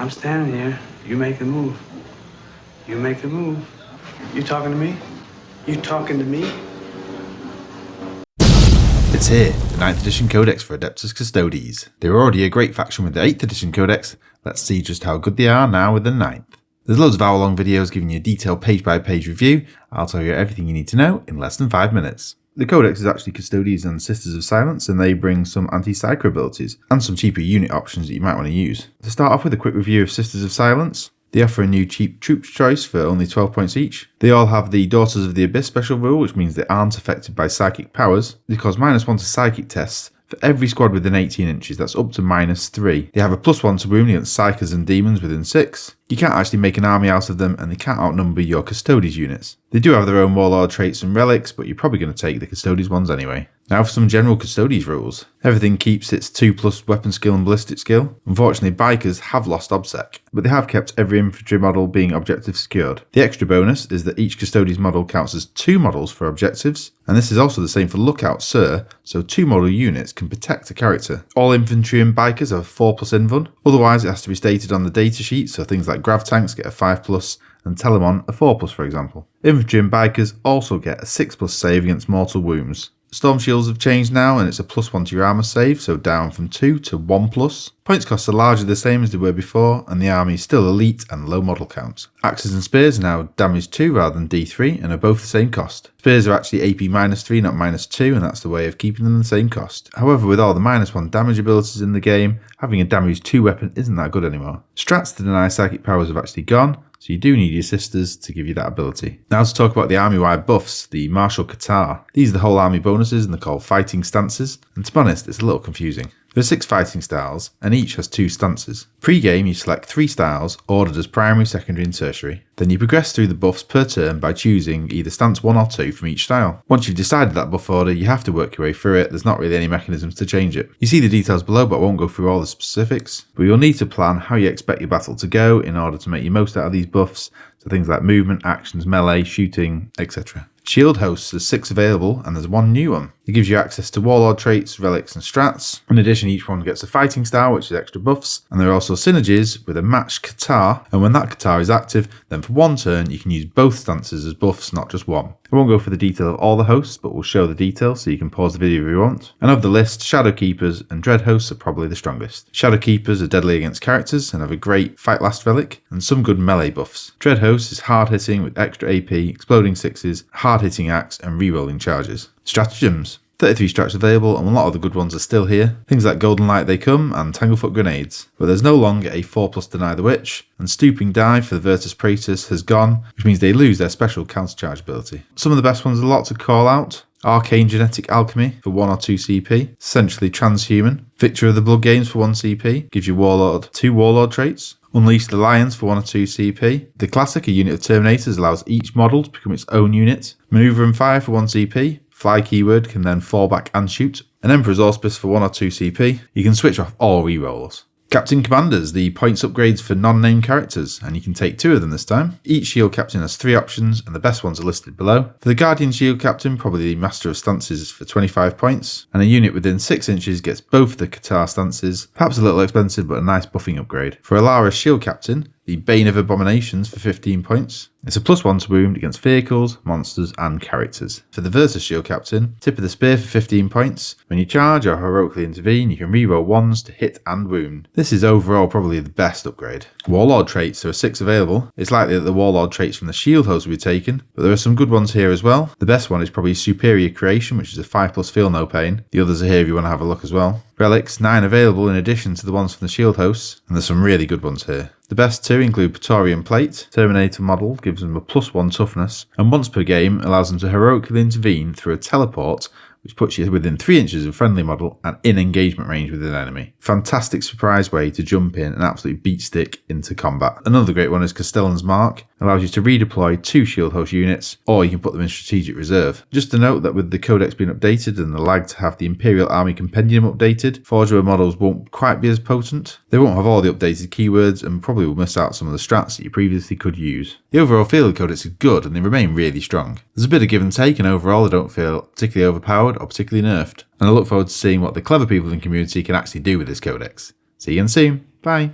I'm standing here. You make the move. You make the move. You talking to me? You talking to me? It's here, the 9th edition Codex for Adeptus Custodes. They were already a great faction with the 8th edition Codex. Let's see just how good they are now with the 9th. There's loads of hour-long videos giving you a detailed page-by-page review. I'll tell you everything you need to know in less than 5 minutes. The Codex is actually Custodes and Sisters of Silence, and they bring some anti-psycho abilities and some cheaper unit options that you might want to use. To start off with a quick review of Sisters of Silence, they offer a new cheap troops choice for only 12 points each. They all have the Daughters of the Abyss special rule, which means they aren't affected by psychic powers. They cause -1 to psychic tests for every squad within 18 inches, that's up to -3. They have a +1 to wound against psychers and demons within 6. You can't actually make an army out of them, and they can't outnumber your Custodes units. They do have their own Warlord traits and relics, but you're probably going to take the Custodes ones anyway. Now for some general Custodes rules. Everything keeps its 2+ weapon skill and ballistic skill. Unfortunately, bikers have lost obsec, but they have kept every infantry model being objective secured. The extra bonus is that each Custodes model counts as 2 models for objectives, and this is also the same for Lookout Sir, so 2 model units can protect a character. All infantry and bikers have 4+ invuln, otherwise it has to be stated on the datasheet, so things like grav tanks get a 5+, and Telemon a 4+, for example. Infantry and bikers also get a 6+ save against mortal wounds. Storm shields have changed now, and it's a +1 to your armor save, so down from 2 to 1+. Points costs are largely the same as they were before, and the army is still elite and low model count. Axes and spears are now damage 2 rather than D3, and are both the same cost. Spears are actually AP -3, not -2, and that's the way of keeping them the same cost. However, with all the -1 damage abilities in the game, having a damage 2 weapon isn't that good anymore. Strats to deny psychic powers have actually gone, so you do need your sisters to give you that ability. Now to talk about the army-wide buffs, the martial Qatar. These are the whole army bonuses, and they're called fighting stances, and to be honest, it's a little confusing. There are 6 fighting styles, and each has 2 stances. Pre-game, you select 3 styles, ordered as primary, secondary and tertiary. Then you progress through the buffs per turn by choosing either stance 1 or 2 from each style. Once you've decided that buff order, you have to work your way through it. There's not really any mechanisms to change it. You see the details below, but I won't go through all the specifics. But you'll need to plan how you expect your battle to go in order to make your most out of these buffs, so things like movement, actions, melee, shooting, etc. Shield hosts, there's 6 available, and there's 1 new one. It gives you access to Warlord traits, relics and strats. In addition, each one gets a fighting style, which is extra buffs, and there are also synergies with a matched Qatar, and when that Qatar is active, then for 1 turn you can use both stances as buffs, not just 1. I won't go for the detail of all the hosts, but we'll show the details so you can pause the video if you want. And of the list, Shadow Keepers and Dread hosts are probably the strongest. Shadow Keepers are deadly against characters and have a great Fight Last relic, and some good melee buffs. Dread host is hard hitting with extra AP, exploding 6s, hard hitting axe and re-rolling charges. Stratagems. 33 strats available, and a lot of the good ones are still here. Things like Golden Light They Come and Tanglefoot Grenades. But there's no longer a 4+ Deny the Witch, and Stooping Dive for the Virtus Praetus has gone, which means they lose their special countercharge ability. Some of the best ones are a lot to call out. Arcane Genetic Alchemy for 1 or 2 CP, essentially transhuman. Victor of the Blood Games for 1 CP, gives you 2 Warlord traits. Unleash the Lions for 1 or 2 CP. The Classic, a unit of Terminators, allows each model to become its own unit. Maneuver and Fire for 1 CP. Fly keyword can then fall back and shoot. An Emperor's Auspice for 1 or 2 CP. You can switch off all rerolls. Captain Commanders, the points upgrades for non-named characters, and you can take 2 of them this time. Each Shield Captain has 3 options, and the best ones are listed below. For the Guardian Shield Captain, probably the Master of Stances for 25 points, and a unit within 6 inches gets both the Qatar stances, perhaps a little expensive but a nice buffing upgrade. For Alara's Shield Captain, the Bane of Abominations for 15 points. It's a +1 to wound against vehicles, monsters and characters. For the Virtus Shield Captain, Tip of the Spear for 15 points. When you charge or heroically intervene, you can reroll 1s to hit and wound. This is overall probably the best upgrade. Warlord traits, there are 6 available. It's likely that the Warlord traits from the Shield host will be taken, but there are some good ones here as well. The best one is probably Superior Creation, which is a 5+ Feel No Pain. The others are here if you want to have a look as well. Relics, 9 available in addition to the ones from the Shield hosts, and there's some really good ones here. The best 2 include Praetorian Plate. Terminator model gives them a +1 toughness, and once per game allows them to heroically intervene through a teleport, which puts you within 3 inches of friendly model and in engagement range with an enemy. Fantastic surprise way to jump in and absolutely beat stick into combat. Another great one is Castellan's Mark. Allows you to redeploy 2 shield host units, or you can put them in strategic reserve. Just to note that with the codex being updated and the lag to have the Imperial Army Compendium updated, Forge World models won't quite be as potent. They won't have all the updated keywords and probably will miss out some of the strats that you previously could use. The overall feel of the codex is good and they remain really strong. There's a bit of give and take, and overall they don't feel particularly overpowered or particularly nerfed. And I look forward to seeing what the clever people in the community can actually do with this codex. See you again soon. Bye.